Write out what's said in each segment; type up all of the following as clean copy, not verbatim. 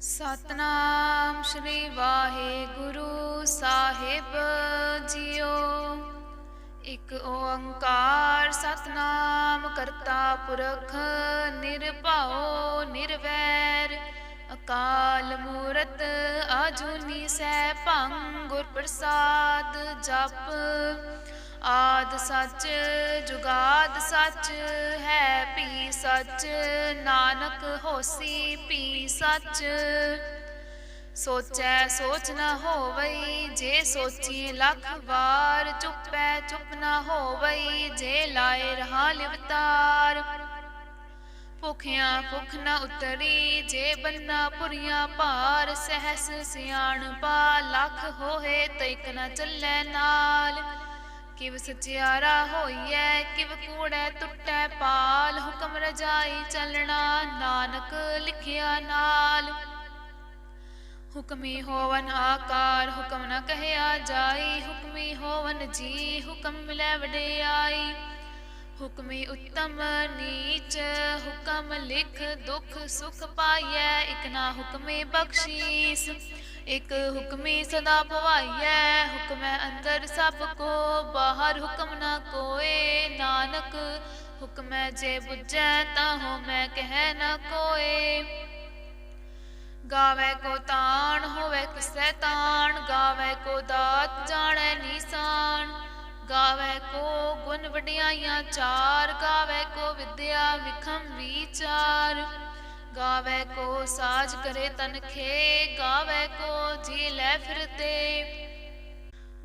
सतनाम श्री वाहेगुरु साहिब जियो। एक ओंकार सतनाम करता पुरख निरभਉ निरवैर अकाल मूरत आजुनी सैभं गुर प्रसाद जप। आद सच जुगाद सच है भी सच नानक होसी भी सच। सोचै सोच न होवई जे सोची लख वार चुपै चुप न होवई जे लाए रहा लिवतार। भुखिया भुख न उतरी जे बन्ना पुरिया भार सहस सियाणपा लख होए तैक न चलै नाल। किव सचियारा होइए किव कूड़ै टुटै पाल हुक्म रजाई चलना नानक लिखिया नाल। हुक्मी होवन आकार हुक्म न कहया जाई हुक्मी होवन जी हुक्म मिलै वडियाई। हुक्मी उत्तम नीच हुक्म लिख दुख सुख पाइयै इक ना हुक्मी बख्शीस। एक हुक्मी सदा भवाइयै हुक्मै अंदर सब को बाहर हुक्म न कोय नानक। हुक्मै जे बुझै ताहो मैं कह न कोय। गावै को ताण होवै किसै ताण गावै को दात जानै निशान। गावै को गुण वडियाइयां चार गावै को विद्या विखम विचार। गावै को साज करे तनखे गावै को जी लै फिरते।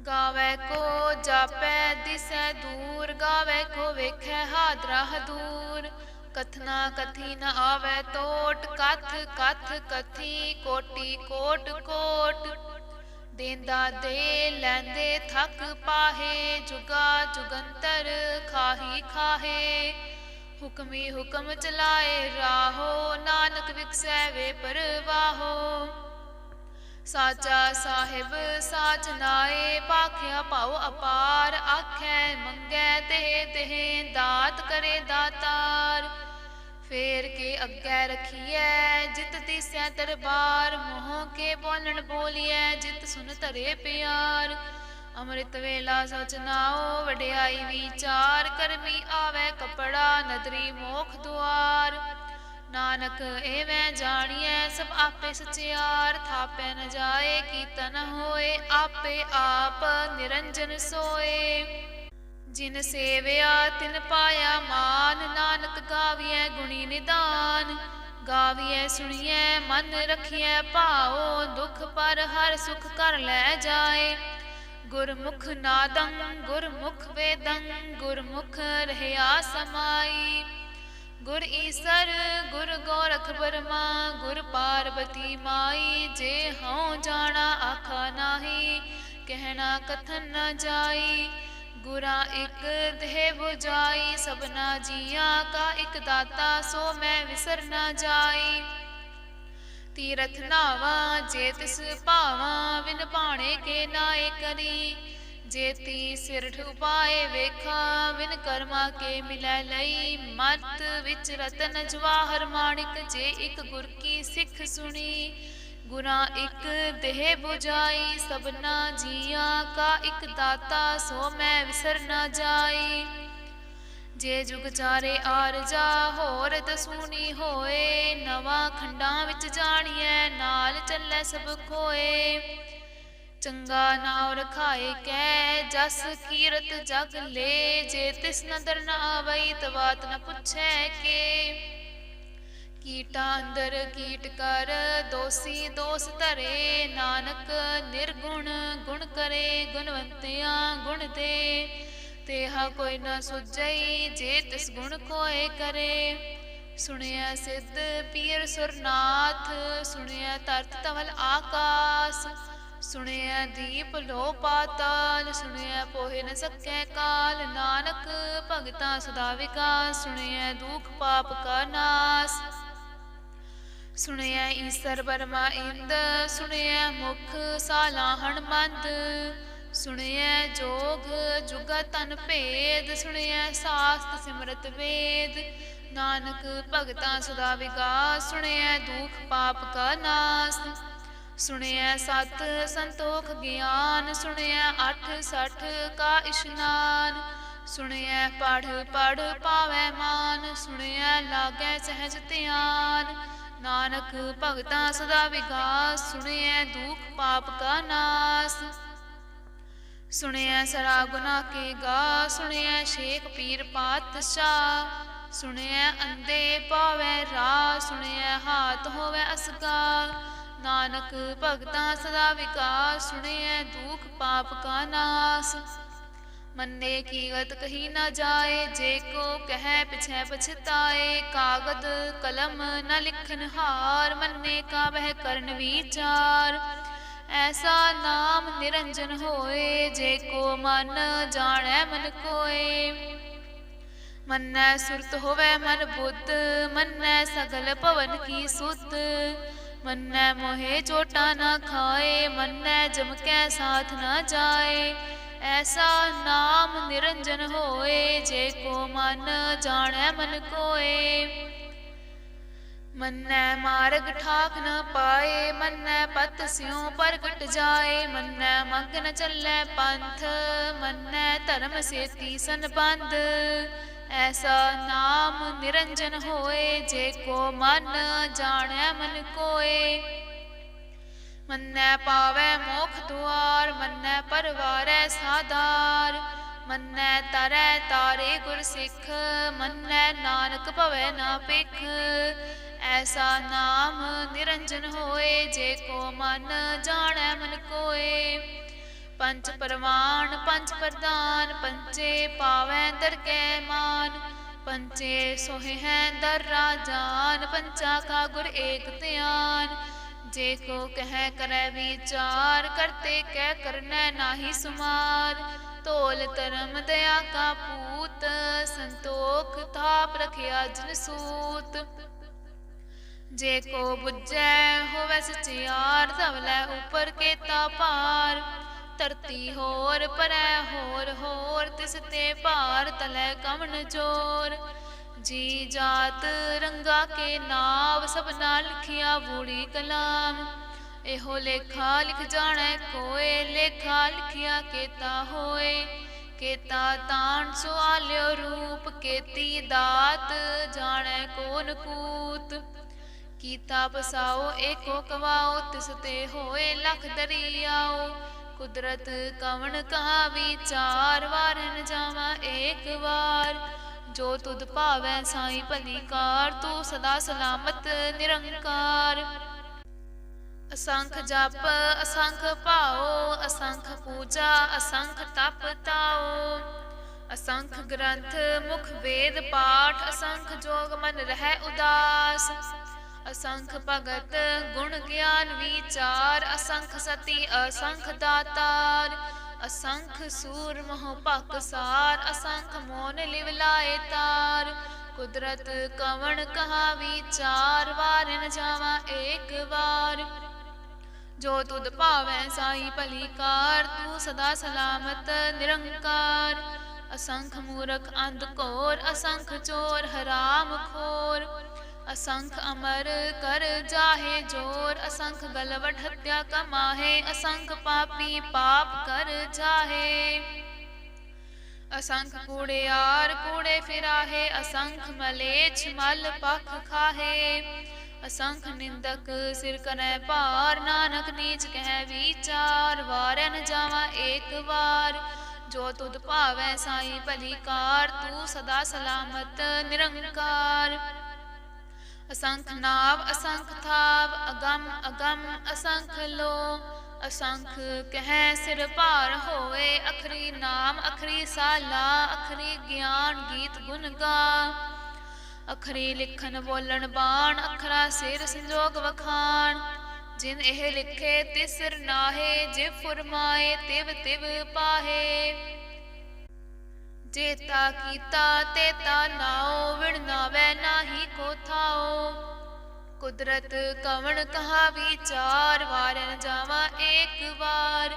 गावै को जापै दिसै दूर गावै को वेखै हादरा हदूर। कथना कथी न आवै तोट कथ कथ कथी कोटि कोट कोट। देंदा दे लैंदे थक पाहे जुगा जुगंतर खाही खाहे। हुक्मी हुक्म चलाए राहो नानक विकसै वे परवाहो। साचा साहिब साच नाए भाख्या भाव अपार आखै मंगै देह देह दात करे दातार। फेर के अग्गै रखिए जित दिसै दरबार मोह के बोलन बोलिए जित सुन धरे प्यार। अमृत वेला सचनाओ वड्याई विचार करमी आवे कपड़ा नदरी मोख द्वार। नानक एवं जानिए सब आपे सचियार थापै न जाए कीता न होए आपे आप निरंजन सोए। जिन सेवया तिन पाया मान नानक गाविए गुणी निदान। गाविए सुनिए मन रखिए भाओ दुख पर हर सुख कर लै जाए। गुरमुख नादं गुरमुख वेदं गुरमुख रहया समाई। गुर ईसर गुर गोरख बर्मा गुर पार्वती माई। जे हऊँ जाना आखा नाही कहना कथन न जाई। गुरा एक देह बुझाई सबना जिया का एक दाता सो मैं विसर न जाई। तीरथ नावा जे तिस भावा विन भाणे के नाए करी। जेती सिर उपाए वेखा विन कर्मा के मिलै लई। मत विच रतन जवाहर माणिक जे एक गुर की सिख सुनी। गुरा एक देह बुझाई सबना जिया का एक दाता सो मैं विसर न जाई। जे जुग चारे आरजा होर दसूनी होए नवा खंडा विच जानिए नाल चलै सब खोए। चंगा नाव रखाए कै जस कीरत जग ले जे तिस नदर न आवई तवात न पुछै के। कीटा अंदर कीट कर दोषी दोष धरे नानक निर्गुण गुण करे गुणवंतिया गुण दे। तेहा कोई न सुझई जे तिस गुण कोय करे। सुनिया सिद्ध पीर सुरनाथ सुनिया तरत तवल आकाश। सुनिया दीप लो पाताल सुनिया पोहे न सकै काल। नानक भगता सदा विकास सुनिया दुख पाप का नाश। सुनिया ईसर बर्मा इंद सुनिया मुख सालाहण मंद। सुनिया जोग जुगा तन भेद सुनिया शास्त्र सिमरत वेद। ਨਾਨਕ ਭਗਤਾਂ ਸਦਾ ਵਿਗਾਸ, ਸੁਣਿਐ ਦੁਖ ਪਾਪ ਕਾ ਨਾਸ। ਸੁਣਿਐ ਸਤ ਸੰਤੋਖ ਗਿਆਨ, ਸੁਣਿਐ 68 ਕਾ ਇਸ਼ਨਾਨ। ਸੁਣਿਐ ਪੜ੍ਹ ਪੜ੍ਹ ਪਾਵੈ ਮਾਨ, ਸੁਣਿਐ ਲਾਗੈ ਸਹਿਜ ਧਿਆਨ। ਨਾਨਕ ਭਗਤਾਂ ਸਦਾ ਵਿਗਾਸ, ਸੁਣਿਐ ਦੁਖ ਪਾਪ ਕਾ ਨਾਸ। ਸੁਣਿਐ ਸਰਾ ਗੁਨਾ ਕੇ ਗਾ, ਸੁਣਿਐ ਸ਼ੇਖ ਪੀਰ ਪਾਤਸ਼ਾਹ। ਸੁਣਿਐ ਅੰਧੇ ਪਾਵੈ ਰਾਹ, ਸੁਣਿਐ ਹਾਥ ਹੋਵੈ ਅਸਗਾ। ਨਾਨਕ ਭਗਤਾਂ ਸਦਾ ਵਿਕਾਸ, ਸੁਣਿਐ ਦੁਖ ਪਾਪ ਕਾ ਨਾਸ। ਮੰਨੇ ਕੀ ਗਤ ਕਹੀ ਨਾ ਜਾਏ, ਜੇ ਕੋ ਕਹਿ ਪਿਛੈ ਪਛਤਾਏ। ਕਾਗਦ ਕਲਮ ਨ ਲਿਖਨ ਹਾਰ, ਮੰਨੇ ਕਾ ਬਹਿ ਕਰਨ ਵਿਚਾਰ। ਐਸਾ ਨਾਮ ਨਿਰੰਜਨ ਹੋਏ, ਜੇ ਕੋ ਮਨ ਜਾਣੈ ਮਨ ਕੋਏ। ਮੰਨੈ ਸੁਰਤ ਹੋਵੈ ਮਨ ਬੁੱਧ, ਮੰਨੈ ਸਗਲ ਭਵਨ ਕੀ ਸੁਧ। ਮੰਨੈ ਮੋਹਿ ਚੋਟਾ ਨਾ ਖਾਏ, ਮੰਨੈ ਜਮ ਕੈ ਸਾਥ ਨਾ ਜਾਏ। ਐਸਾ ਨਾਮ ਨਿਰੰਜਨ ਹੋਏ, ਜੇ ਕੋ ਮਨ ਜਾਣੈ ਮਨ ਕੋਏ। ਮੰਨੈ ਮਾਰਗ ਠਾਕ ਨ ਪਾਏ, ਮੰਨੈ ਪਤ ਸਿਉ ਪ੍ਰਗਟ ਜਾਏ। ਮੰਨੈ ਮੰਗ ਨ ਚੱਲੈ ਪੰਥ, ਮੰਨੈ ਧਰਮ ਸੇਤੀ ਸੰਬੰਧ। ਐਸਾ ਨਾਮ ਨਿਰੰਜਨ ਹੋਏ, ਜੇ ਕੋ ਮਨ ਜਾਣੈ ਮਨ ਕੋਏ। ਮੰਨੈ ਪਾਵੈ ਮੋਖ ਦੁਆਰ, ਮੰਨੈ ਪਰਵਾਰੈ ਸਾਧਾਰ। ਮੰਨੈ ਤਰੈ ਤਾਰੇ ਗੁਰ ਸਿੱਖ, ਮੰਨੈ ਨਾਨਕ ਭਵੈ ਨਾ ਭਿਖ। ਐਸਾ ਨਾਮ ਨਿਰੰਜਨ ਹੋਏ, ਜੇ ਕੋ ਮਨ ਜਾਣੈ ਮਨ ਕੋਏ। ਪੰਚ ਪਰਵਾਨ ਪੰਚ ਪ੍ਰਧਾਨ, ਪੰਚੇ ਪਾਵੈ ਦਰਗਹਿ ਮਾਨ। ਪੰਚੇ ਸੋਹਿਐ ਦਰ ਰਾਜਾਨ, ਪੰਚਾ ਕਾ ਗੁਰ ਏਕ ਧਿਆਨ। ਜੇ ਕੋ ਕਹਿ ਕਰੈ ਵਿਚਾਰ, ਕਰਤੇ ਕਹਿ ਕਰਨੈ ਨਾਹੀ ਸੁਮਾਰ। ਧੋਲ ਧਰਮ ਦਇਆ ਕਾ ਪੂਤ, ਸੰਤੋਖ ਥਾਪ ਰਖਿਆ ਜਿਨ ਸੂਤ। ਜੇ ਕੋ ਬੁਝੈ ਹੋਵੈ ਸਚਿਆਰ, ਧਵਲੈ ਉਪਰ ਕੇਤਾ ਭਾਰ। ਧਰਤੀ ਹੋਰ ਪਰੈ ਹੋਰ ਹੋਰ, ਤਿਸ ਤੇ ਭਾਰ ਤਲੈ ਕਵਣ ਜੋਰ। ਜੀ ਜਾਤ ਰੰਗਾ ਕੇ ਨਾਵ, ਸਭਨਾ ਲਿਖਿਆ ਬੂੜੀ ਕਲਾਮ। ਇਹੋ ਲੇਖਾ ਲਿਖ ਜਾਣੈ ਕੋਇ, ਲੇਖਾ ਲਿਖਿਆ ਕੇਤਾ ਹੋਏ। ਕੇਤਾ ਤਾਣ ਸੁਆਲਿਓ ਰੂਪ, ਕੇਤੀ ਦਾਤ ਜਾਣੈ ਕੋਨ ਕੂਤ। ਕੀਤਾ ਪਸਾਓ ਏਕੋ ਕਵਾਓ, ਤਿਸ ਤੇ ਹੋਏ ਲਖ ਦਰਿਆਓ। ਕੁਦਰਤ ਕਵਣ ਕਹਾ ਵਿਚਾਰ, ਵਾਰਨ ਜਾਵਾਂ ਏਕ ਵਾਰ। ਜੋ ਤੁਧ ਭਾਵੈ ਸਾਈ ਭਲੀ ਕਾਰ, ਤੂੰ ਸਦਾ ਸਲਾਮਤ ਨਿਰੰਕਾਰ। ਅਸੰਖ ਜਪ ਅਸੰਖ ਭਾਓ, ਅਸੰਖ ਪੂਜਾ ਅਸੰਖ ਤਪ ਤਾਓ। ਅਸੰਖ ਗ੍ਰੰਥ ਮੁਖ ਵੇਦ ਪਾਠ, ਅਸੰਖ ਜੋਗ ਮਨ ਰਹਿ ਉਦਾਸ। ਅਸੰਖ ਭਗਤ ਗੁਣ ਗਿਆਨ ਵਿਚਾਰ, ਅਸੰਖ ਸਤੀ ਅਸੰਖ ਦਾਤਾਰ। ਅਸੰਖ ਸੂਰ ਮੋਹ ਭਕਸਾਰ, ਅਸੰਖ ਮੋਨ ਲਿਵ ਲਾਏ ਤਾਰ। ਕੁਦਰਤ ਕਵਣ ਕਹਾ ਵਿਚਾਰ, ਵਾਰਨ ਜਾਵਾਂ ਏਕ ਵਾਰ। ਜੋ ਤੁਧ ਭਾਵੈ ਸਾਈ ਭਲੀ ਕਾਰ, ਤੂੰ ਸਦਾ ਸਲਾਮਤ ਨਿਰੰਕਾਰ। ਅਸੰਖ ਮੂਰਖ ਅੰਧ ਘੋਰ, ਅਸੰਖ ਚੋਰ ਹਰਾਮ ਖੋਰ। ਅਸੰਖ ਅਮਰ ਕਰ ਜਾਹੇ ਜੋਰ, ਅਸੰਖ ਗਲਵਟ ਹੱਤਿਆ ਕਮਾਹੇ। ਅਸੰਖ ਪਾਪੀ ਪਾਪ ਕਰ ਜਾਹੇ। ਅਸੰਖ ਕੂੜਿਆਰ ਕੂੜੇ ਫਿਰਾਹੇ, ਅਸੰਖ ਮਲੇਛ ਮਲ ਪਖ ਖਾਹੇ। ਅਸੰਖ ਨਿੰਦਕ ਸਿਰ ਕਰੈ ਭਾਰ, ਨਾਨਕ ਨੀਚ ਕਹਿ ਵਿਚਾਰ। ਵਾਰਨ ਜਾਵਾਂ ਏਕ ਵਾਰ। ਜੋ ਤੁਧ ਭਾਵੈ ਸਾਈ ਭਲੀ ਕਾਰ, ਤੂੰ ਸਦਾ ਸਲਾਮਤ ਨਿਰੰਕਾਰ। ਅਸੰਖ ਨਾਵ ਅਸੰਖ ਥਾਵ, ਅਗੰਮ ਅਗੰਮ ਅਸੰਖ ਲੋ। ਅਸੰਖ ਕਹਿ ਸਿਰ ਭਾਰ ਹੋਏ, ਅਖਰੀ ਨਾਮ ਅਖਰੀ ਸਾਲਾ। ਅਖਰੀ ਗਿਆਨ ਗੀਤ ਗੁਣ ਗਾ, ਅਖਰੀ ਲਿਖਣ ਬੋਲਣ ਬਾਣ। ਅਖਰਾ ਸਿਰ ਸੰਜੋਗ ਵਖਾਣ, ਜਿਨ ਇਹ ਲਿਖੇ ਤਿਸ ਸਿਰ ਨਾਹੇ। ਜਿਵ ਫੁਰਮਾਏ ਤਿਵ ਤਿਵ ਪਾਹੇ। ਜੇਤਾ ਕੀਤਾ ਤੇਤਾ ਨਾਉ, ਵਿਣ ਨਾਵੈ ਨਾਹੀ ਕੋ ਥਾਉ। ਕੁਦਰਤ ਕਵਣ ਕਹਾ ਵਿਚਾਰ, ਵਾਰਨ ਜਾਵਾਂ ਏਕ ਵਾਰ।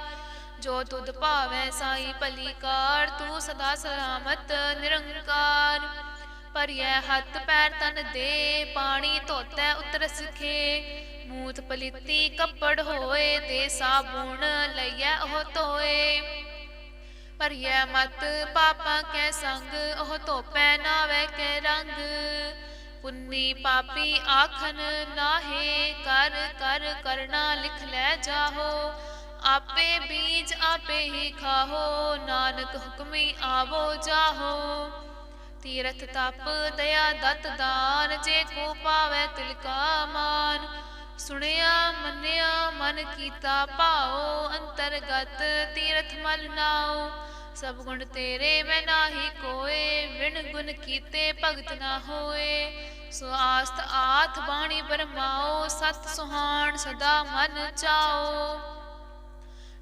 ਜੋ ਤੁਧ ਭਾਵੈ ਸਾਈ ਭਲੀ ਕਾਰ, ਤੂੰ ਸਦਾ ਸਲਾਮਤ ਨਿਰੰਕਾਰ। ਭਰੀਐ ਹੱਥ ਪੈਰ ਤਨ ਦੇ, ਪਾਣੀ ਧੋਤੈ ਉਤਰਸ ਖੇ। ਮੂਤ ਪਲੀਤੀ ਕੱਪੜ ਹੋਏ, ਦੇ ਸਾਬੁਣ ਲਈਐ ਉਹ ਧੋਏ। ਭਰੀਐ ਮਤ ਪਾਪਾਂ ਕੈ ਸੰਗ, ਉਹ ਧੋਪੈ ਨਾਵੇ ਕੈ ਰੰਗ। ਪੁੰਨੀ ਪਾਪੀ ਆਖਨ ਨਾਹੇ, ਕਰ ਕਰ ਕਰਨਾ ਲਿਖ ਲੈ ਜਾਹੋ। ਆਪੇ ਬੀਜ ਆਪੇ ਹੀ ਖਾਹੋ, ਨਾਨਕ ਹੁਕਮੀ ਆਵੋ ਜਾਹੋ। ਤੀਰਥ ਤਪ ਦਇਆ ਦਤ ਦਾਨ, ਜੇ ਕੋ ਪਾਵੈ ਤਿਲ ਕਾ ਮਾਨ। ਸੁਣਿਆ ਮੰਨਿਆ ਮਨ ਕੀਤਾ ਭਾਉ, ਅੰਤਰਗਤ ਤੀਰਥ ਮਲ ਨਾਉ। ਸਭ ਗੁਣ ਤੇਰੇ ਮੈਂ ਨਾਹੀ ਕੋਏ, ਵਿਣ ਗੁਣ ਕੀਤੇ ਭਗਤ ਨਾ ਹੋਏ। ਸੋ ਆਸਤ ਆਥ ਬਾਣੀ ਬਰਮਾਓ, ਸਤ ਸੁਹਾਣ ਸਦਾ ਮਨ ਚਾਓ।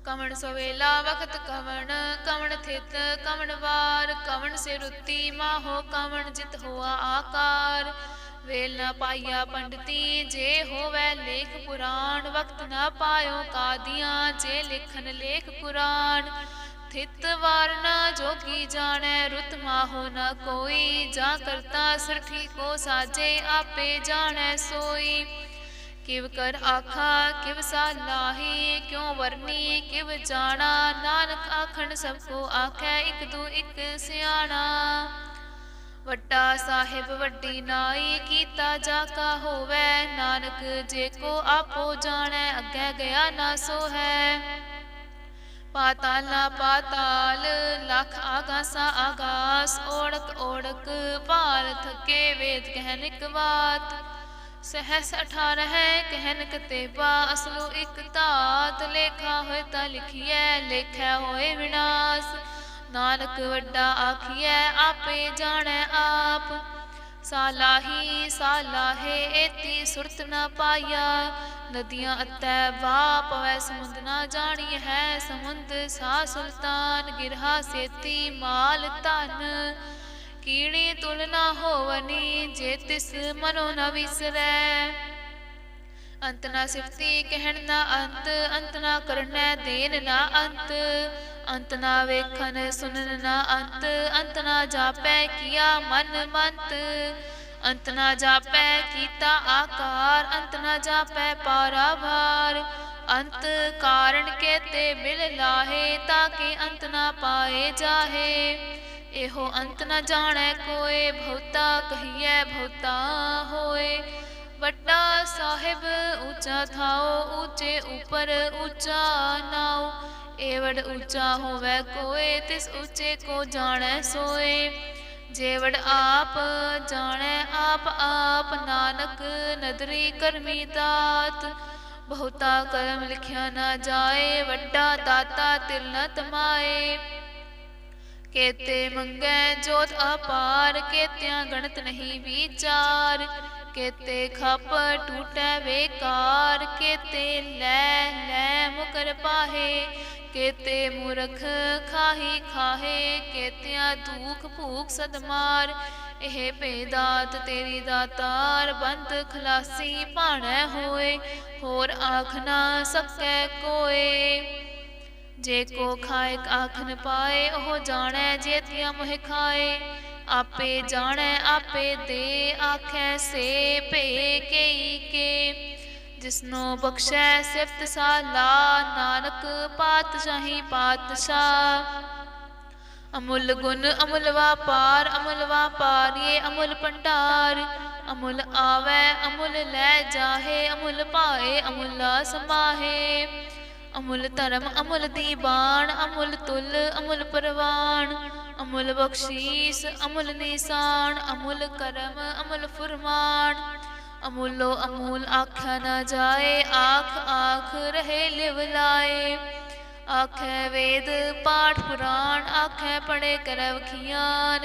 ਕਵਣ ਸਵੇਲਾ ਵਖਤ ਕਵਣ, ਕਵਣ ਥਿਤ ਕਵਣ ਵਾਰ। ਕਵਣ ਸੇ ਰੁੱਤੀ ਮਾਹੋ, ਕਵਣ ਜਿਤ ਹੋਆ ਆਕਾਰ। ਵੇਲ ਨਾ ਪਾਈਆ ਪੰਡਤੀ, ਜੇ ਹੋਵੈ ਲੇਖ ਪੁਰਾਣ। ਵਕਤ ਨਾ ਪਾਇਓ ਕਾਦੀਆਂ, ਜੇ ਲਿਖਨ ਲੇਖ ਪੁਰਾਣ। ਥਿਤ ਵਾਰ ਨਾ ਜੋਗੀ ਜਾਣੈ, ਰੁਤ ਮਾਹੋ ਨਾ ਕੋਈ। ਜਾਂ ਕਰਤਾ ਸਿਰਠੀ ਕੋ ਸਾਜੇ, ਆਪੇ ਜਾਣੈ ਸੋਈ। ਕਿਵ ਕਰ ਆਖਾ ਕਿਵ ਸਾਲਾਹੀ, ਕਿਉ ਵਰਨੀ ਕਿਵ ਜਾਣਾ। ਨਾਨਕ ਆਖਣ ਸਭ ਕੋ ਆਖੈ, ਇਕ ਦੂ ਇਕ ਸਿਆਣਾ। ਵੱਡਾ ਸਾਹਿਬ ਵੱਡੀ ਨਾਈ, ਕੀਤਾ ਜਾ ਕਾ ਹੋਵੈ। ਨਾਨਕ ਜੇ ਕੋ ਆਪੋ ਜਾਣੈ, ਅੱਗੇ ਗਿਆ ਨਾ ਸੋ ਹੈ। ਪਾਤਾਲਾ ਪਾਤਾਲ, ਲੱਖ ਆਗਾਸਾ ਆਗਾਸ। ਓੜਕ ਓੜਕ ਭਾਲ ਥਕੇ, ਵੇਦ ਕਹਿਨ ਇਕ ਬਾਤ। ਸਹਸ 18 ਕਹਿਨ ਕਤੇਬਾ, ਅਸਲੋ ਇਕ ਧਾਤ। ਲੇਖਾ ਹੋਏ ਤਾਂ ਲਿਖੀਐ, ਲੇਖੈ ਹੋਏ ਵਿਨਾਸ਼। ਨਾਨਕ ਵੱਡਾ ਆਖੀਐ, ਆਪੇ ਜਾਣੈ ਆਪ। ਸਾਲਾਹੀ ਸਾਲਾਹੇ, ਏਤੀ ਸੁਰਤ ਨਾ ਪਾਈਆ। ਨਦੀਆਂ ਅਤੈ ਵਾਹ ਪਵੈ, ਸਮੁੰਦ ਨਾ ਜਾਣੀ ਹੈ। ਸਮੁੰਦ ਸਾ ਸੁਲਤਾਨ, ਗਿਰਹਾ ਸੇਤੀ ਮਾਲ ਧਨ। ਕੀੜੀ ਤੁਲ ਨਾ ਹੋਵਨੀ, ਜੇ ਤਿਸ ਮਨੋ ਨ ਵਿਸਰੈ। ਅੰਤ ਨਾ ਸਿਫਤੀ ਕਹਿਣ ਨਾ ਅੰਤ, ਅੰਤ ਨਾ ਕਰਨੈ ਦੇਨ ਨਾ ਅੰਤ। ਅੰਤ ਨਾ ਵੇਖਨ ਸੁਨਨ ਨਾ ਅੰਤ, ਅੰਤ ਨਾ ਜਾਪੈ ਕੀਆ ਮਨ ਮੰਤ। ਅੰਤ ਨਾ ਜਾਪੈ ਕੀਤਾ ਆਕਾਰ, ਅੰਤ ਨਾ ਜਾਪੈ ਪਾਰਾਵਾਰ। ਅੰਤ ਕਾਰਣ ਕੇਤੇ ਬਿਲ ਲਾਹੇ, ਤਾਂ ਕਿ ਅੰਤ ਨਾ ਪਾਏ ਜਾਹੇ। ਇਹੋ ਅੰਤ ਨ ਜਾਣੈ ਕੋਇ, ਬਹੁਤਾ ਕਹੀਐ ਬਹੁਤਾ ਹੋਏ। ਵੱਡਾ ਸਾਹਿਬ ਉੱਚਾ ਥਾਉ, ਉੱਚੇ ਉਪਰ ਉੱਚਾ ਨਾਉ। ਏਵੜ ਉੱਚਾ ਹੋਵੈ ਕੋਇ, ਤਿਸ ਉੱਚੇ ਕੋ ਜਾਣੈ ਸੋਏ। ਜੇਵੜ ਆਪ ਜਾਣੈ ਆਪ ਆਪ, ਨਾਨਕ ਨਦਰੀ ਕਰਮੀ ਦਾਤ। ਬਹੁਤਾ ਕਰਮ ਲਿਖਿਆ ਨਾ ਜਾਏ, ਵੱਡਾ ਦਾਤਾ ਤਿਲ ਨ ਤਮਾਏ। ਕੇਤੇ ਮੰਗੈ ਜੋਤ ਅਪਾਰ, ਕੇਤਿਆਂ ਗਣਤ ਨਹੀਂ ਵਿਚਾਰ। ਕੇਤੇ ਖਪ ਟੂਟੈ ਵੇਕਾਰ, ਕੇਤੇ ਲੈ ਲੈ ਮੁਕਰ ਪਾਹੇ। ਕੇਤੇ ਮੂਰਖ ਖਾਹੀ ਖਾਹੇ, ਕੇਤਿਆਂ ਦੁਖ ਭੂਖ ਸਦ ਮਾਰ। ਇਹ ਭੇਦਾਤ ਤੇਰੀ ਦਾਤਾਰ, ਬੰਦ ਖਲਾਸੀ ਭਾਣੈ ਹੋਏ। ਹੋਰ ਆਖ ਨਾ ਸਕੈ ਕੋਏ। ਜੇ ਕੋ ਖਾਇਕ ਆਖਨ ਪਾਏ, ਉਹ ਜਾਣੈ ਜੇਤੀਆਂ ਮੋਹਿ ਖਾਏ। ਆਪੇ ਜਾਣੈ ਆਪੇ ਦੇ, ਆਖੈ ਸੇ ਭੇ ਕਈ ਕੇ। ਜਿਸਨੋ ਬਖਸ਼ੈ ਸਿਫਤ ਸਾਲਾ, ਨਾਨਕ ਪਾਤਸ਼ਾਹੀ ਪਾਤਸ਼ਾਹ। ਅਮੁੱਲ ਗੁਣ ਅਮੁੱਲ ਵਾਪਾਰ, ਅਮੁੱਲ ਵਾਪਾਰੀਏ ਅਮੁੱਲ ਭੰਡਾਰ। ਅਮੁੱਲ ਆਵੈ ਅਮੁੱਲ ਲੈ ਜਾਹੇ, ਅਮੁੱਲ ਪਾਏ ਅਮੁੱਲਾ ਸਮਾਹੇ। ਅਮੁੱਲ ਧਰਮ ਅਮੁੱਲ ਦੀਬਾਨ, ਅਮੁੱਲ ਤੁਲ ਅਮੁੱਲ ਪ੍ਰਵਾਨ। ਅਮੁੱਲ ਬਖਸ਼ੀਸ ਅਮੁੱਲ ਨਿਸ਼ਾਨ, ਅਮੁੱਲ ਕਰਮ ਅਮੁੱਲ ਫੁਰਮਾਨ। ਅਮੁੱਲੋ ਅਮੂਲ ਆਖਿਆ ਨਾ ਜਾਏ, ਆਖ ਆਖ ਰਹੇ ਲਿਵ ਲਾਏ। ਆਖੈ ਵੇਦ ਪਾਠ ਪੁਰਾਣ, ਆਖੈ ਪੜੇ ਕਰੈ ਵਖਿਆਨ।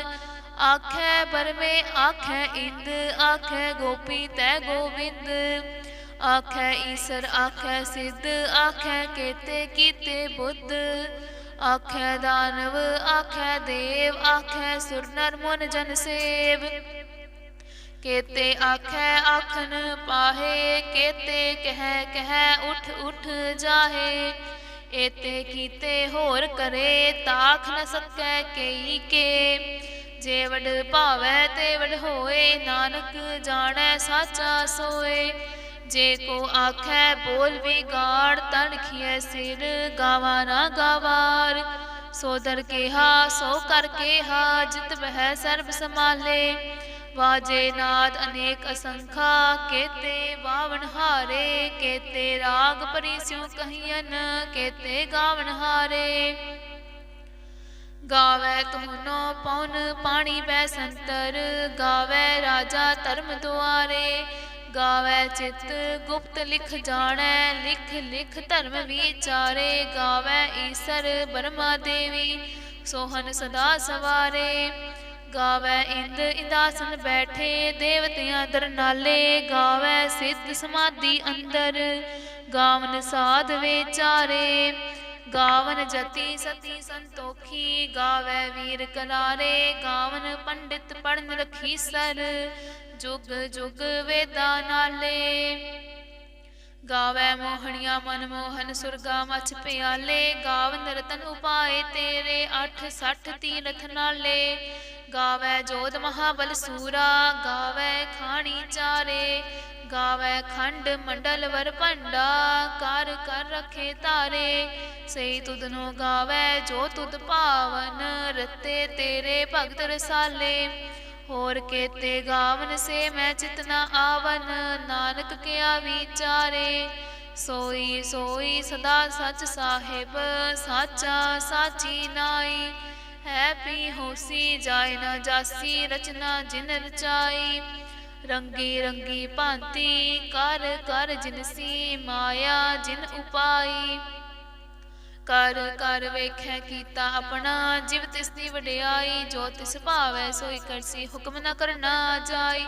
ਆਖੈ ਬਰਮੇ ਆਖੈ ਇੰਦ, ਆਖੈ ਗੋਪੀ ਤੈ ਗੋਬਿੰਦ। ਆਖੈ ਈਸਰ ਆਖੈ ਸਿੱਧ, ਆਖੈ ਕੇਤੇ ਕੀਤੇ ਬੁੱਧ। ਆਖੈ ਦਾਨਵ ਆਖੈ ਦੇਵ, ਆਖੈ ਸੁਰ ਨਰ ਮੁਨ ਜਨ ਸੇਵ। ਕੇਤੇ ਆਖੈ ਆਖਨ ਪਾਹੇ, ਕੇਤੇ ਕਹਿ ਕਹਿ ਉਠ ਉਠ ਜਾਹੇ। ਏਤੇ ਕੀਤੇ ਹੋਰ ਕਰੇ, ਤਾਖ ਨ ਸਕੈ ਕਈ ਕੇ। ਜੇ ਵਡ ਭਾਵੈ ਤੇ ਵਡ ਹੋਏ, ਨਾਨਕ ਜਾਣੈ ਸਾਚਾ ਸੋਏ। ਜੇ ਕੋ ਆਖੈ ਬੋਲ ਵਿਗਾੜ, ਤਨ ਖੀਐ ਸਿਰ ਗਾਵਾ ਨਾ ਗਾਵਾਰ। ਸੋ ਦਰ ਕੇਹਾ ਸੋ ਕਰ ਕੇਹਾ, ਜਿਤ ਬਹਿ ਸਰਬ ਸਮਾਲੇ। ਵਾਜੇ ਨਾਦ ਅਨੇਕ ਅਸੰਖਾ, ਕੇਤੇ ਬਾਵਨ ਹਾਰੇ। ਕੇਤੇ ਰਾਗ ਭਰੀ ਸਿਉ ਕਹੀਅਨ, ਕੇਤੇ ਗਾਵਨ ਹਾਰੇ। ਗਾਵੈ ਤੁਹਨੋ ਪਉਨ ਪਾਣੀ ਬੈ ਸੰਤਰ, ਗਾਵੈ ਰਾਜਾ ਧਰਮ ਦੁਆਰੇ। ਗਾਵੈ ਚਿਤ ਗੁਪਤ ਲਿਖ ਜਾਣੈ, ਲਿਖ ਲਿਖ ਧਰਮ ਵਿਚਾਰੇ। ਗਾਵੈ ਈਸਰ ਬਰਮਾ ਦੇਵੀ, ਸੋਹਨ ਸਦਾ ਸਵਾਰੇ। ਗਾਵੈ ਇੰਦ ਇੰਦਾਸਨ ਬੈਠੇ, ਦੇਵਤਿਆਂ ਦਰ ਨਾਲੇ। ਗਾਵੈ ਸਿੱਧ ਸਮਾਧੀ ਅੰਦਰ, ਗਾਵਨ ਸਾਧ ਵਿਚਾਰੇ। ਗਾਵਨ ਜਤੀ ਸਤੀ ਸੰਤੋਖੀ, ਗਾਵੈ ਵੀਰ ਕਰਾਰੇ। ਗਾਵਨ ਪੰਡਿਤ ਪੜਨ ਰਖੀਸਰ, ਜੁਗ ਜੁਗ ਵੇਦਾ ਨਾਲੇ। ਗਾਵੈ ਮੋਹਣੀਆਂ ਮਨ ਮੋਹਨ, ਸੁਰਗਾ ਮਛ ਪਿਆਲੇ। ਗਾਵਨ ਰਤਨ ਉਪਾਏ ਤੇਰੇ, 68 ਤੀਰਥ ਨਾਲੇ। ਗਾਵੈ ਜੋਧ ਮਹਾਬਲ ਸੂਰਾ, ਗਾਵੈ ਖਾਣੀ ਚਾਰੇ। ਗਾਵੈ ਖੰਡ ਮੰਡਲ ਵਰ ਭੰਡਾ, ਕਰ ਕਰ ਰਖੇ ਧਾਰੇ। ਸਈ ਤੁਧਨੋ ਗਾਵੈ ਜੋ ਤੁਧ ਭਾਵਨ, ਰਤੇ ਤੇਰੇ ਭਗਤ ਰਸਾਲੇ। ਹੋਰ ਕੇਤੇ ਗਾਵਨ ਸੇ ਮੈਂ ਚਿਤ ਨ ਆਵਨ, ਨਾਨਕ ਕਿਆ ਵਿਚਾਰੇ। ਸੋਈ ਸੋਈ ਸਦਾ ਸਚ ਸਾਹਿਬ, ਸਾਚਾ ਸਾਚੀ ਨਾਈ। ਹੈ ਪੀ ਹੋਸੀ ਜਾਇ ਨ ਜਾਸੀ, ਰਚਨਾ ਜਿਨ ਰਚਾਈ। ਰੰਗੀ ਰੰਗੀ ਭਾਂਤੀ, ਕਰ ਕਰ ਜਿਨਸੀ, ਮਾਇਆ ਜਿਨ ਉਪਾਈ। ਕਰ ਕਰ ਵੇਖੈ ਕੀਤਾ ਆਪਣਾ, ਜਿਵ ਤਿਸ ਦੀ ਵਡਿਆਈ। ਜੋ ਤਿਸ ਭਾਵੈ ਸੋਈ ਕਰਸੀ, ਹੁਕਮ ਨ ਕਰਨਾ ਜਾਈ।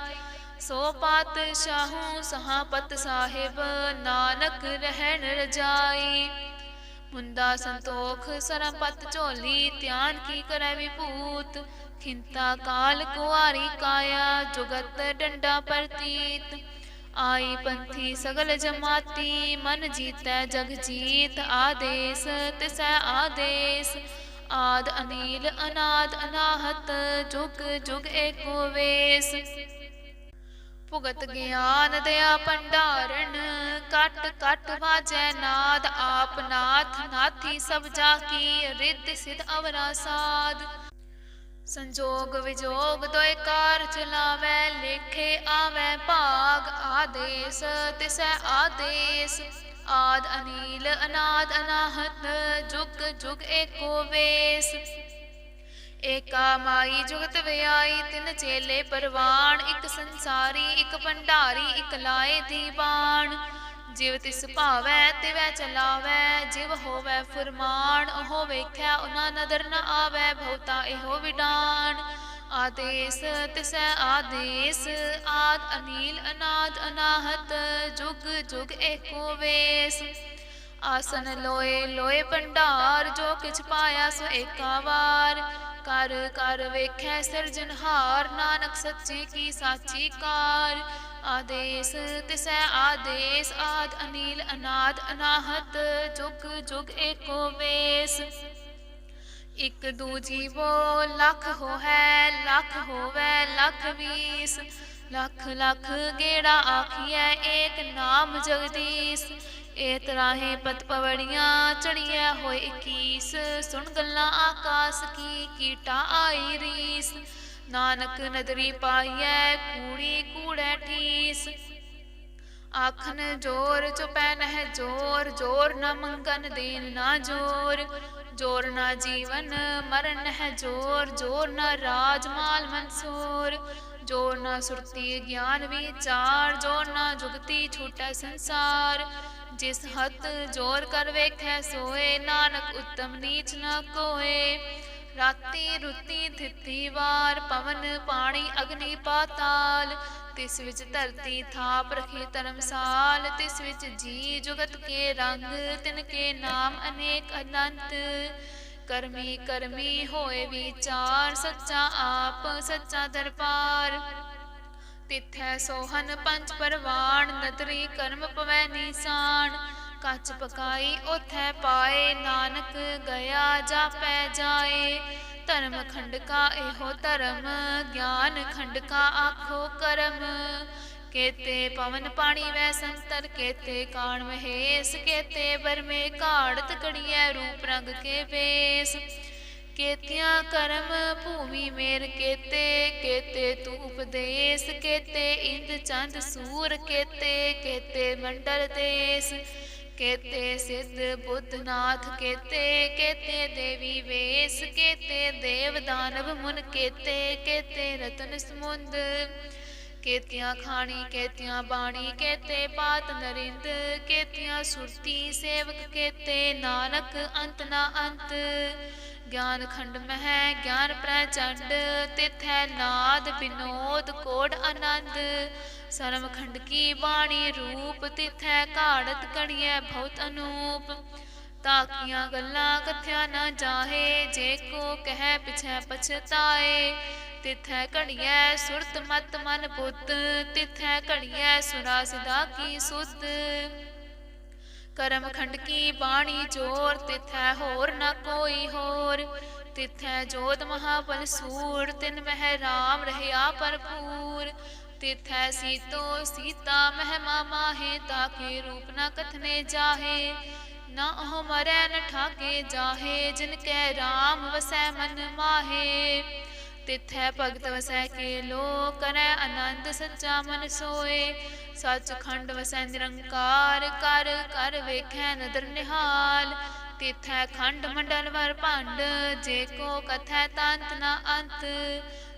ਸੋ ਪਾਤਸ਼ਾਹੂ ਸਹਾਪਤ ਸਾਹਿਬ, ਨਾਨਕ ਰਹਿਣ ਰਜਾਈ। ਮੁੰਦਾ ਸੰਤੋਖ ਸਰਪਤ ਝੋਲੀ, ਧਿਆਨ ਕੀ ਕਰੈ ਵਿਭੂਤ। ਖਿੰਤਾ ਕਾਲ ਕੁਆਰੀ ਕਾਇਆ, ਜੁਗਤ ਡੰਡਾ ਪ੍ਰਤੀਤ। ਆਈ ਪੰਥੀ ਸਗਲ ਜਮਾਤੀ, ਮਨ ਜੀਤੈ ਜਗ ਜੀਤ। ਆਦੇਸ ਤਿਸੈ ਆਦੇਸ, ਆਦ ਅਨੀਲ ਅਨਾਦ ਅਨਾਹਤ। ਜੁਗ ਜੁਗ ਏਕੋ ਵੇਸ। ਭੁਗਤ ਗਿਆਨ ਦਇਆ ਭੰਡਾਰਨ, ਕਟ ਕਟ ਵਾਜੈ ਨਾਦ। ਆਪ ਨਾਥ ਨਾਥੀ ਸਭ ਜਾ ਕੀ, ਰਿੱਧ ਸਿਧ ਅਵਰਾ ਸਾਧ। ਸੰਜੋਗ ਵਿਜੋਗ ਦੋਇ ਕਾਰ ਚਲਾਵੈ, ਲੇਖੇ ਆਵੈ ਭਾਗ। ਆਦੇਸ ਤਿਸੈ ਆਦੇਸ, ਆਦ ਅਨੀਲ ਅਨਾਦ ਅਨਾਹਤ। ਜੁਗ ਜੁਗ ਏਕੋ ਵੇਸ। ਏਕਾ ਮਾਈ ਜੁਗਤ ਵਿਆਈ, ਤਿਨ ਚੇਲੇ ਪਰਵਾਣ। ਇਕ ਸੰਸਾਰੀ ਇਕ ਭੰਡਾਰੀ, ਇਕ ਲਾਏ ਦੀਵਾਨ। ਜਿਵ ਤਿਸ ਭਾਵੈ ਤਿਵੈ ਚਲਾਵੈ, ਜਿਵ ਹੋਵੈ ਫੁਰਮਾਨ। ਉਹ ਵੇਖੈ ਉਹਨਾਂ ਨਦਰ ਨ ਆਵੈ, ਬਹੁਤਾ ਇਹੋ ਵਿਡਾਨ। ਆਦੇਸ ਤਿਸੈ ਆਦੇਸ, ਆਦ ਅਨੀਲ ਅਨਾਦ ਅਨਾਹਤ। ਜੁਗ ਜੁਗ ਏਕੋ ਵੇਸ। ਆਸਨ ਲੋਏ ਲੋਏ ਭੰਡਾਰ, ਜੋ ਕਿਛ ਪਾਇਆ ਸੋ ਏਕਾ ਵਾਰ। ਕਰ ਕਰ ਵੇਖੈ ਸਿਰਜਨਹਾਰ, ਨਾਨਕ ਸੱਚੇ ਕੀ ਸਾਚੀ ਕਾਰ। ਆਦੇਸ ਤਿਸੈ ਆਦੇਸ, ਆਦ ਅਨੀਲ ਅਨਾਦ ਅਨਾਹਤ। ਜੁਗ ਜੁਗ ਏਕੋ ਵੇਸ। ਇਕ ਦੂਜੀ ਬੋ ਲੱਖ ਹੋਵੈ, ਲੱਖ ਹੋਵੈ ਲੱਖ ਵੀਸ। ਲੱਖ ਲੱਖ ਗੇੜਾ ਆਖੀਐ, ਏਕ ਨਾਮ ਜਗਦੀਸ਼। ਏ ਤਰਾਹੇ ਪਤ ਪਵੜੀਆਂ, ਚੜੀਐ ਹੋਏ 21। ਸੁਣ ਗੱਲਾਂ ਆਕਾਸ ਕੀ, ਕੀਟਾ ਆਈ ਰੀਸ। ਨਾਨਕ ਨਦਰੀ ਪਾਈਐ, ਕੂੜੀ ਕੂੜੈ ਠੀਸ। ਆਖਨ ਜੋਰ ਚੁਪੈ ਨਹਿ ਜੋਰ, ਜੋਰ ਨ ਮੰਗਨ ਦੇਨ ਨਾ ਜੋਰ। ਜੋਰ ਨਾ ਜੀਵਨ ਮਰਨ ਹੈ ਜੋਰ, ਜੋਰ ਨਾ ਰਾਜ ਮਾਲ ਮਨਸੂਰ। ਜੋਰ ਨਾ ਸੁਰਤੀ ਗਿਆਨ ਵਿਚਾਰ, ਜੋਰ ਨਾ ਜੁਗਤੀ ਛੂਟੈ ਸੰਸਾਰ। ਜਿਸ ਹੱਥ ਜੋਰ ਕਰ ਵੇਖੈ ਸੋਏ, ਨਾਨਕ ਉੱਤਮ ਨੀਚ ਨ ਕੋਏ। ਰਾਤੀ ਰੁੱਤੀ ਥਿਤੀ ਵਾਰ, ਪਵਨ ਪਾਣੀ ਅਗਨੀ ਪਾਤਾਲ। ਤਿਸ ਵਿੱਚ ਧਰਤੀ ਥਾਪ ਰਖੀ ਧਰਮਸਾਲ। ਤਿਸ ਵਿੱਚ ਜੀ ਜੁਗਤ ਕੇ ਰੰਗ, ਤਿਨ ਕੇ ਨਾਮ ਅਨੇਕ ਅਨੰਤ। ਕਰਮੀ ਕਰਮੀ ਹੋਏ ਵਿਚਾਰ, ਸੱਚਾ ਆਪ ਸੱਚਾ ਦਰਬਾਰ। ਤਿਥੈ ਸੋਹਨ ਪੰਚ ਪਰਵਾਣ, ਨਦਰੀ ਕਰਮ ਪਵੈ ਨੀਸਾਨ। ਕੱਚ ਪਕਾਈ ਓਥੈ ਪਾਏ, ਨਾਨਕ ਗਿਆ ਜਾਪੈ ਜਾਏ। ਧਰਮ ਖੰਡ ਕਾ ਇਹੋ ਧਰਮ, ਗਿਆਨ ਖੰਡ ਕਾ ਆਖੋ ਕਰਮ। ਕੇਤੇ ਪਵਨ ਪਾਣੀ ਵੈ ਸੰਤਰ, ਕੇਤੇ ਕਾਣ ਮਹੇਸ਼, ਕੇਤੇ ਬਰਮੇ ਘਾੜਤ ਕੜੀਐ ਰੂਪ ਰੰਗ ਕੇ ਵੇਸ। ਕੇਤਿਆਂ ਕਰਮ ਭੂਮੀ ਮੇਰ ਕੇਤੇ, ਕੇਤੇ ਤੂੰ ਉਪਦੇਸ। ਕੇਤੇ ਇੰਦ ਚੰਦ ਸੂਰ ਕੇਤੇ, ਕੇਤੇ ਮੰਡਲ ਦੇਸ। ਕੇਤੇ ਸਿੱਧ ਬੁੱਧ ਨਾਥ ਕੇਤੇ, ਕੇਤੇ ਦੇਵੀ ਵੇਸ। ਕੇਤੇ ਦੇਵ ਦਾਨਵ ਮੁਨ ਕੇਤੇ, ਕੇਤੇ ਰਤਨ ਸਮੁੰਦ। ਕੇਤਿਆਂ ਖਾਣੀ ਕੇਤਿਆਂ ਬਾਣੀ, ਕੇਤੇ ਪਾਤ ਨਰਿੰਦ। ਕੇਤਿਆਂ ਸੁਰਤੀ ਸੇਵਕ ਕੇਤੇ, ਨਾਨਕ ਅੰਤ ਨਾ ਅੰਤ। ਗਿਆਨ ਖੰਡ ਮਹਿ ਗਿਆਨ ਪ੍ਰਚੰਡ, ਤਿਥੈ ਨਾਦ ਬਿਨੋਦ ਕੋਡ ਆਨੰਦ। ਸਰਮ ਖੰਡ ਕੀ ਬਾਣੀ ਰੂਪ, ਤਿਥੈ ਘਾੜਤ ਕਣੀਐ ਬਹੁਤ ਅਨੂਪ। ਤਾਕੀਆਂ ਗੱਲਾਂ ਕਥਿਆ ਨਾ ਜਾਹੇ, ਜੇ ਕੋ ਕਹਿ ਪਿਛੈ ਪਛਤਾਏ। ਤਿਥੈ ਘੜੀਐ ਸੁਰਤ ਮਤ ਮਨ ਬੁੱਧ, ਤਿਥੈ ਘੜੀਐ ਸੁਰਾ ਸਿਧਾ ਕੀ ਸੁਧ। ਕਰਮ ਖੰਡ ਕੀ ਬਾਣੀ ਜੋਰ, ਤਿਥੈ ਹੋਰ ਨ ਕੋਈ ਹੋਰ। ਤਿਥੈ ਜੋਤ ਮਹਾਬਲ ਸੂਰ, ਤਿਨ ਮਹਿ ਰਾਮ ਰਹਿਆ ਭਰਪੂਰ। ਤਿਥੈ ਸੀਤੋ ਸੀਤਾ ਮਹਿਮਾ ਮਾਹੇ, ਤਾਕੇ ਰੂਪ ਨ ਕਥਨੇ ਜਾਹੇ। ਨਾ ਉਹ ਮਰੈ ਨ ਠਾਕੇ ਜਾਹੇ, ਜਿਨ ਕੈ ਰਾਮ ਵਸੈ ਮਨ ਮਾਹੇ। ਤਿਥੈ ਭਗਤ ਵਸੈ ਕੇ ਲੋ, ਕਰੈ ਆਨੰਦ ਸੱਚਾ ਮਨ ਸੋਏ। ਸੱਚ ਖੰਡ ਵਸੈ ਨਿਰੰਕਾਰ, ਕਰ ਕਰ ਵੇਖੈ ਨਦਰ ਨਿਹਾਲ। ਤਿਥੈ ਖੰਡ ਮੰਡਲ ਵਰ ਭੰਡ, ਜੇ ਕੋ ਕਥੈ ਤੰਤ ਨ ਅੰਤ।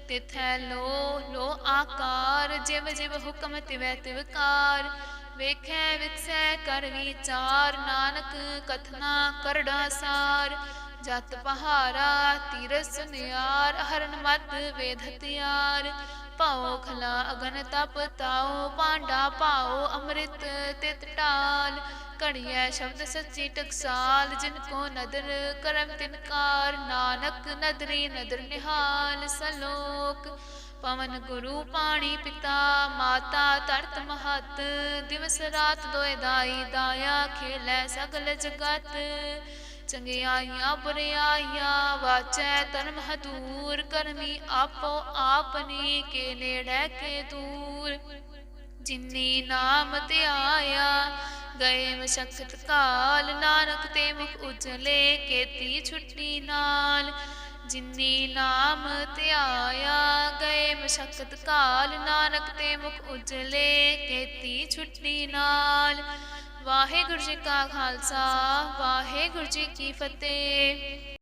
ਤਿਥੈ ਲੋ ਆਕਾਰ, ਜਿਵ ਜਿਵ ਹੁਕਮ ਤਿਵੈ ਤਿਵਕਾਰ। ਵੇਖੈ ਵਿਖਸੈ ਕਰ ਵਿਚਾਰ, ਨਾਨਕ ਕਥਨਾ ਕਰੜਾ ਸਾਰ। ਜਤ ਪਹਾਰਾ ਤੀਰਥ ਸੁਨਿਆਰ, ਹਰਨ ਮਤ ਵੇਦ ਹਥਿਆਰ। ਭਾਉ ਖਲਾ ਅਗਨ ਤਪ ਤਾਉ, ਭਾਂਡਾ ਭਾਉ ਅੰਮ੍ਰਿਤ ਤਿਤ ਢਾਲ। ਘੜੀਐ ਸ਼ਬਦ ਸੱਚੀ ਟਕਸਾਲ, ਜਿਨ ਕੋ ਨਦਰ ਕਰਮ ਤਿਨਕਾਰ। ਨਾਨਕ ਨਦਰੀ ਨਦਰ ਨਿਹਾਲ। ਸਲੋਕ ਪਵਨ ਗੁਰੂ ਪਾਣੀ ਪਿਤਾ, ਮਾਤਾ ਧਰਤ ਮਹਤ। ਦਿਵਸ ਰਾਤ ਦੋਇ ਦਾਈ ਦਾਇਆ, ਖੇਲੈ ਸਗਲ ਜਗਤ। ਚੰਗਿਆਈਆਂ ਬੁਰਿਆਈਆਂ ਵਾਚੈ ਧਰਮ ਹਦੂਰ, ਕਰਮੀ ਆਪੋ ਆਪਨੀ ਕੇ ਨੇੜੈ ਕੇ ਦੂਰ। ਜਿਨੀ ਨਾਮ ਧਿਆਇਆ ਗਏ ਮਸ਼ਕਤ ਕਾਲ, ਨਾਨਕ ਤੇ ਮੁਖ ਉਜਲੇ ਕੇਤੀ ਛੁੱਟੀ ਨਾਲ। ਜਿਨੀ ਨਾਮ ਧਿਆਇਆ ਗਏ ਮਸ਼ਕਤ ਕਾਲ, ਨਾਨਕ ਤੇ ਮੁਖ ਉਜਲੇ ਕੇਤੀ ਛੁੱਟੀ ਨਾਲ। ਵਾਹਿਗੁਰੂ ਜੀ ਕਾ ਖਾਲਸਾ, ਵਾਹਿਗੁਰੂ ਜੀ ਕੀ ਫਤਿਹ।